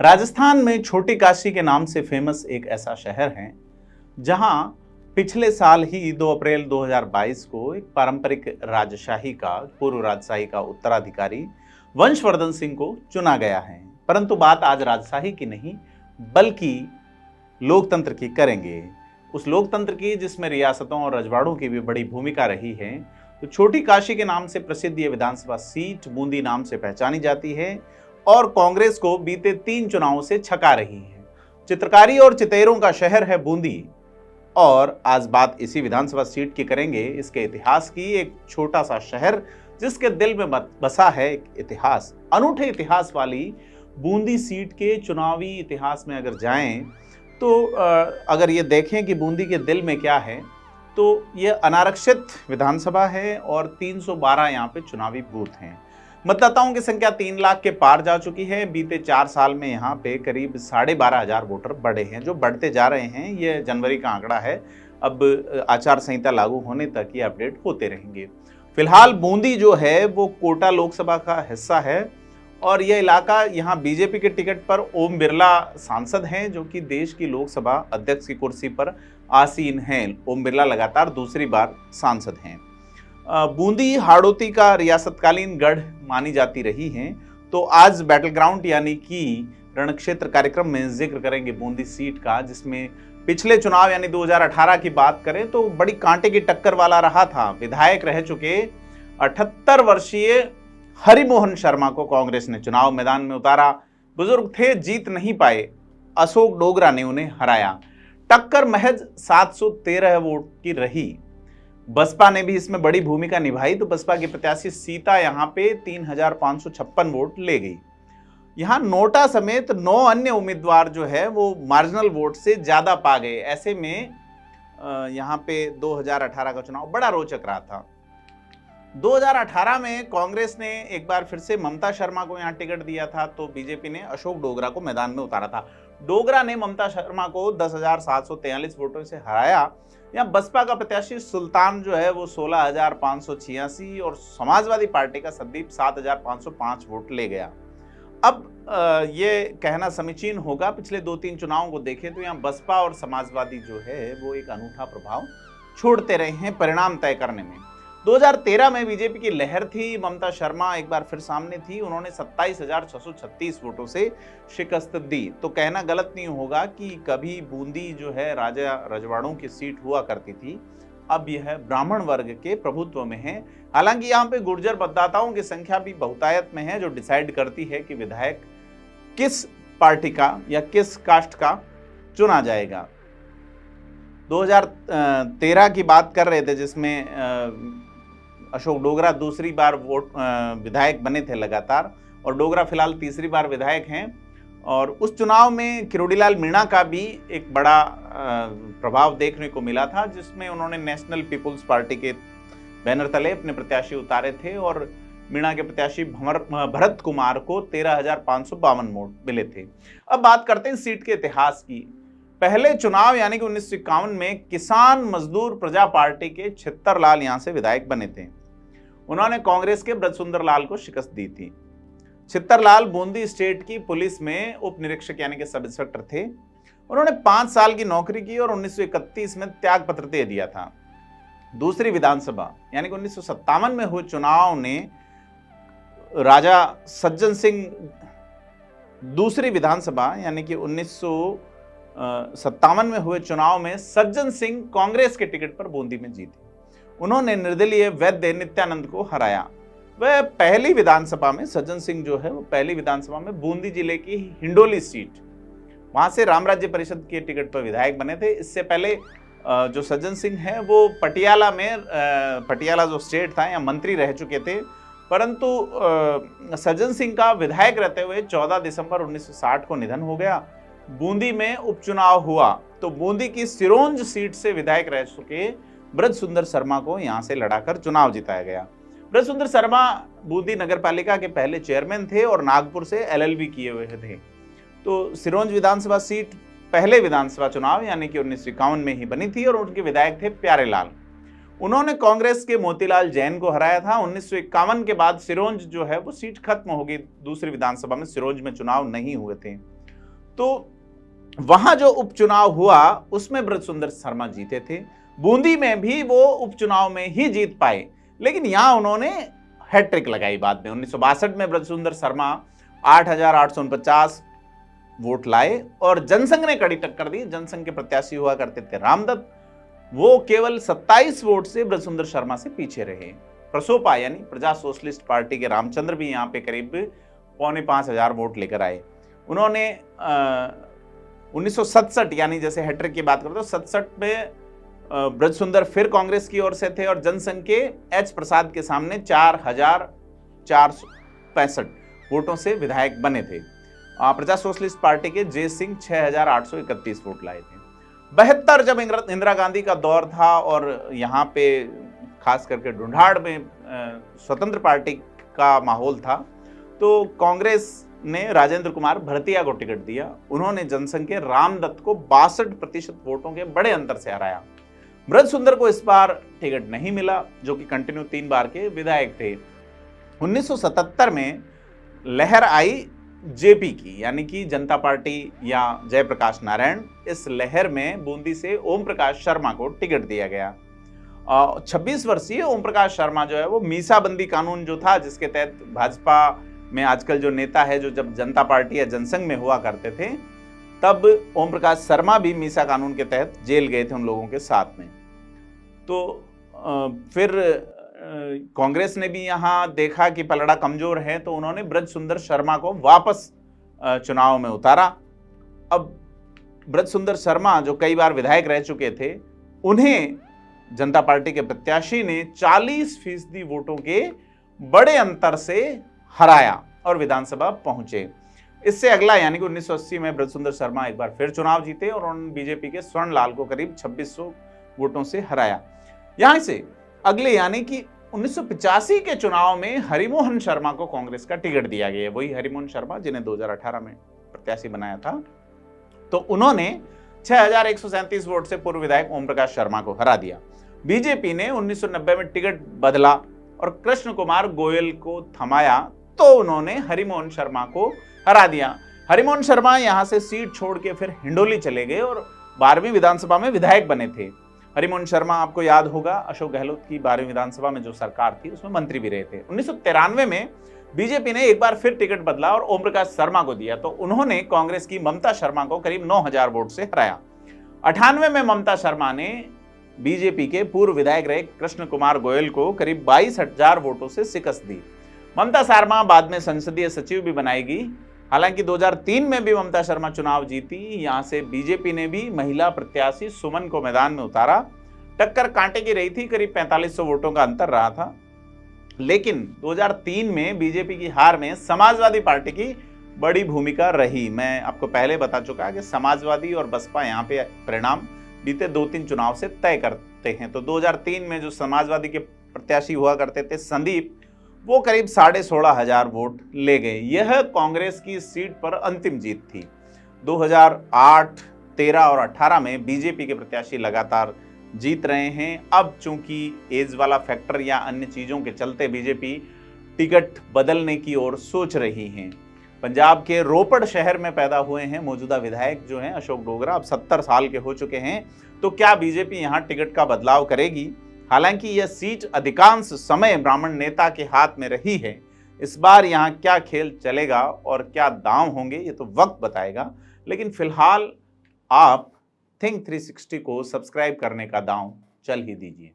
राजस्थान में छोटी काशी के नाम से फेमस एक ऐसा शहर है जहां पिछले साल ही 2 अप्रैल 2022 को एक पारंपरिक राजशाही का पूर्व राजशाही का उत्तराधिकारी वंशवर्धन सिंह को चुना गया है। परंतु बात आज राजशाही की नहीं बल्कि लोकतंत्र की करेंगे, उस लोकतंत्र की जिसमें रियासतों और रजवाड़ों की भी बड़ी भूमिका रही है। तो छोटी काशी के नाम से प्रसिद्ध ये विधानसभा सीट बूंदी नाम से पहचानी जाती है और कांग्रेस को बीते 3 चुनावों से छका रही है। चित्रकारी और चितेरों का शहर है बूंदी और आज बात इसी विधानसभा सीट की करेंगे, इसके इतिहास की। एक छोटा सा शहर जिसके दिल में बसा है एक इतिहास, अनूठे इतिहास वाली बूंदी सीट के चुनावी इतिहास में अगर जाएं तो अगर ये देखें कि बूंदी के दिल में क्या है तो ये अनारक्षित विधानसभा है और 312 यहाँ पे चुनावी बूथ हैं। मतदाताओं की संख्या 3 लाख के पार जा चुकी है। बीते 4 साल में यहाँ पे करीब 12,500 वोटर बढ़े हैं, जो बढ़ते जा रहे हैं। ये जनवरी का आंकड़ा है, अब आचार संहिता लागू होने तक ये अपडेट होते रहेंगे। फिलहाल बूंदी जो है वो कोटा लोकसभा का हिस्सा है और यह इलाका यहाँ बीजेपी के टिकट पर ओम बिरला सांसद हैं, जो कि देश की लोकसभा अध्यक्ष की कुर्सी पर आसीन हैं। ओम बिरला लगातार दूसरी बार सांसद हैं। बूंदी हाड़ौती का रियासतकालीन गढ़ मानी जाती रही हैं। तो आज बैटल ग्राउंड यानी कि रणक्षेत्र कार्यक्रम में जिक्र करेंगे बूंदी सीट का, जिसमें पिछले चुनाव यानी 2018 की बात करें तो बड़ी कांटे की टक्कर वाला रहा था। विधायक रह चुके 78 वर्षीय हरिमोहन शर्मा को कांग्रेस ने चुनाव मैदान में उतारा। बुजुर्ग थे, जीत नहीं पाए। अशोक डोगरा ने उन्हें हराया। टक्कर महज 713 वोट की रही। बसपा ने भी इसमें बड़ी भूमिका निभाई। तो बसपा की प्रत्याशी सीता यहाँ पे 3,556 वोट ले गई। यहाँ नोटा समेत 9 अन्य उम्मीदवार जो है वो मार्जिनल वोट से ज्यादा पा गए। ऐसे में यहाँ पे 2018 का चुनाव बड़ा रोचक रहा था। 2018 में कांग्रेस ने एक बार फिर से ममता शर्मा को यहाँ टिकट दिया था, तो बीजेपी ने अशोक डोगरा को मैदान में उतारा था। डोगरा ने ममता शर्मा को 10,743 वोटों से हराया। यहाँ बसपा का प्रत्याशी सुल्तान जो है वो 16,586 और समाजवादी पार्टी का संदीप 7,505 वोट ले गया। अब ये कहना समीचीन होगा, पिछले 2-3 चुनावों को देखें तो यहाँ बसपा और समाजवादी जो है वो एक अनूठा प्रभाव छोड़ते रहे हैं परिणाम तय करने में। 2013 में बीजेपी की लहर थी, ममता शर्मा एक बार फिर सामने थी। उन्होंने 27,636 वोटों से शिकस्त दी। तो कहना गलत नहीं होगा कि कभी बूंदी जो है राजा रजवाड़ों की सीट हुआ करती थी, अब यह ब्राह्मण वर्ग के प्रभुत्व में है। हालांकि यहाँ पे गुर्जर मतदाताओं की संख्या भी बहुतायत में है, जो डिसाइड करती है कि विधायक किस पार्टी का या किस कास्ट का चुना जाएगा। 2013 की बात कर रहे थे जिसमें अशोक डोगरा दूसरी बार विधायक बने थे लगातार, और डोगरा फिलहाल तीसरी बार विधायक हैं। और उस चुनाव में किरोड़ीलाल मीणा का भी एक बड़ा प्रभाव देखने को मिला था, जिसमें उन्होंने नेशनल पीपुल्स पार्टी के बैनर तले अपने प्रत्याशी उतारे थे और मीणा के प्रत्याशी भरत कुमार को 13,552 वोट मिले थे। अब बात करते हैं सीट के इतिहास की। पहले चुनाव यानी कि 1951 में किसान मजदूर प्रजा पार्टी के छित्तर लाल यहां से विधायक बने थे। उन्होंने कांग्रेस के ब्रजसुंदर लाल को शिकस्त दी थी। छित्तर लाल बूंदी स्टेट की पुलिस में उप निरीक्षक यानी कि सब इंस्पेक्टर थे। उन्होंने 5 साल की नौकरी की और 1931 में त्याग पत्र दे दिया था। दूसरी विधानसभा यानी कि 1957 में हुए चुनाव ने राजा सज्जन सिंह, दूसरी विधानसभा यानी कि 1957 में हुए चुनाव में सज्जन सिंह कांग्रेस के टिकट पर बूंदी में जीते। उन्होंने निर्दलीय वैद्य नित्यानंद को हराया। वह पहली विधानसभा में, सज्जन सिंह जो है वो पहली विधानसभा में बूंदी जिले की हिंडोली सीट, वहां से राम राज्य परिषद के टिकट पर विधायक बने थे। इससे पहले जो सज्जन सिंह है वो पटियाला में, पटियाला जो स्टेट था, यहाँ मंत्री रह चुके थे। परंतु सज्जन सिंह का विधायक रहते हुए 14 दिसंबर 1960 को निधन हो गया। बूंदी में उपचुनाव हुआ तो बूंदी की सिरोंज सीट से विधायक रह चुके ब्रजसुंदर शर्मा को यहां से लड़ाकर चुनाव जिताया गया। ब्रजसुंदर शर्मा बूंदी नगर पालिका के पहले चेयरमैन थे और नागपुर से LLB किए हुए थे। तो सिरोंज विधानसभा सीट पहले विधानसभा चुनाव यानी कि 1951 में ही बनी थी और उनके विधायक थे प्यारेलाल। उन्होंने कांग्रेस के मोतीलाल जैन को हराया था। 1951 के बाद सिरोंज जो है वो सीट खत्म हो गई। दूसरी विधानसभा में सिरोंज में चुनाव नहीं हुए थे। तो वहां जो उपचुनाव हुआ उसमें ब्रज सुंदर शर्मा जीते थे। बूंदी में भी वो उपचुनाव में ही जीत पाए, लेकिन यहां उन्होंने हैट्रिक लगाई बाद में। 1962 में ब्रज सुंदर शर्मा 8,849 वोट लाए और जनसंघ ने कड़ी टक्कर दी। जनसंघ के प्रत्याशी हुआ करते थे रामदत्त, वो केवल 27 वोट से ब्रज सुंदर शर्मा से पीछे रहे। प्रसोपा यानी प्रजा सोशलिस्ट पार्टी के रामचंद्र भी यहाँ पे करीब 4,500 वोट लेकर आए। उन्होंने 1967 यानी जैसे हैट्रिक की बात करें तो 67 में ब्रज सुंदर फिर कांग्रेस की ओर से थे और जनसंघ के एच प्रसाद के सामने 4,465 वोटों से विधायक बने थे। प्रजा सोशलिस्ट पार्टी के जय सिंह 6,831 वोट लाए थे। 72 जब इंदिरा गांधी का दौर था और यहाँ पे खास करके ढूंढाड़ में स्वतंत्र पार्टी का माहौल था, तो कांग्रेस ने राजेंद्र कुमार भरतिया को टिकट दिया। उन्होंने जनसंघ के रामदत्त को 62% वोटों के बड़े अंतर से हराया। ब्रज सुंदर को इस बार टिकट नहीं मिला, जो कि कंटिन्यू 3 बार के विधायक थे। 1977 में लहर आई जेपी की, यानी कि जनता पार्टी या जयप्रकाश नारायण। इस लहर में बूंदी से ओम प्रकाश शर्मा को टिकट दिया गया। 26 वर्षीय ओम प्रकाश शर्मा जो है वो मीसाबंदी कानून जो था, जिसके तहत भाजपा में आजकल जो नेता है, जो जब जनता पार्टी या जनसंघ में हुआ करते थे, तब ओम प्रकाश शर्मा भी मीसा कानून के तहत जेल गए थे उन लोगों के साथ में। तो फिर कांग्रेस ने भी यहाँ देखा कि पलड़ा कमजोर है, तो उन्होंने ब्रज सुंदर शर्मा को वापस चुनाव में उतारा। अब ब्रज सुंदर शर्मा जो कई बार विधायक रह चुके थे, उन्हें जनता पार्टी के प्रत्याशी ने 40% वोटों के बड़े अंतर से हराया और विधानसभा पहुंचे। इससे अगला यानी कि 1980 में ब्रज सुंदर शर्मा एक बार फिर चुनाव जीते और उन्होंने बीजेपी के स्वर्ण लाल को करीब 2600 वोटों से हराया। यहां से अगले यानी कि 1985 के चुनाव में हरिमोहन शर्मा को कांग्रेस का टिकट दिया गया। वही हरिमोहन शर्मा जिन्हें 2018 में प्रत्याशी बनाया था। तो उन्होंने 6,137 वोट से पूर्व विधायक ओम प्रकाश शर्मा को हरा दिया। बीजेपी ने 1990 में टिकट बदला और कृष्ण कुमार गोयल को थमाया, तो उन्होंने हरिमोहन शर्मा को हरा दिया। हरिमोहन शर्मा यहां से सीट छोड़ के फिर हिंडोली चले गए और 12वीं विधानसभा में विधायक बने थे। हरिमोहन शर्मा, आपको याद होगा, अशोक गहलोत की 12वीं विधानसभा में जो सरकार थी उसमें मंत्री भी रहे थे। 1993 में बीजेपी ने एक बार फिर टिकट बदला और ओम प्रकाश शर्मा को दिया, तो उन्होंने कांग्रेस की ममता शर्मा को करीब 9,000 वोट से हराया। 98 में ममता शर्मा ने बीजेपी के पूर्व विधायक रहे कृष्ण कुमार गोयल को करीब 22,000 वोटों से शिकस्त दी। ममता शर्मा बाद में संसदीय सचिव भी बनाएगी। हालांकि 2003 में भी ममता शर्मा चुनाव जीती। यहां से बीजेपी ने भी महिला प्रत्याशी सुमन को मैदान में उतारा। टक्कर कांटे की रही थी, करीब 4500 वोटों का अंतर रहा था। लेकिन 2003 में बीजेपी की हार में समाजवादी पार्टी की बड़ी भूमिका रही। मैं आपको पहले बता चुका कि समाजवादी और बसपा यहाँ पे परिणाम बीते 2-3 चुनाव से तय करते हैं। तो 2003 में जो समाजवादी के प्रत्याशी हुआ करते थे संदीप, वो करीब 16,500 वोट ले गए। यह कांग्रेस की सीट पर अंतिम जीत थी। 2008, 13 और 18 में बीजेपी के प्रत्याशी लगातार जीत रहे हैं। अब चूंकि एज वाला फैक्टर या अन्य चीजों के चलते बीजेपी टिकट बदलने की ओर सोच रही है। पंजाब के रोपड़ शहर में पैदा हुए हैं मौजूदा विधायक जो हैं अशोक डोगरा, अब 70 साल के हो चुके हैं। तो क्या बीजेपी यहां टिकट का बदलाव करेगी? हालांकि यह सीट अधिकांश समय ब्राह्मण नेता के हाथ में रही है। इस बार यहां क्या खेल चलेगा और क्या दांव होंगे, ये तो वक्त बताएगा। लेकिन फिलहाल आप थिंक 360 को सब्सक्राइब करने का दांव चल ही दीजिए।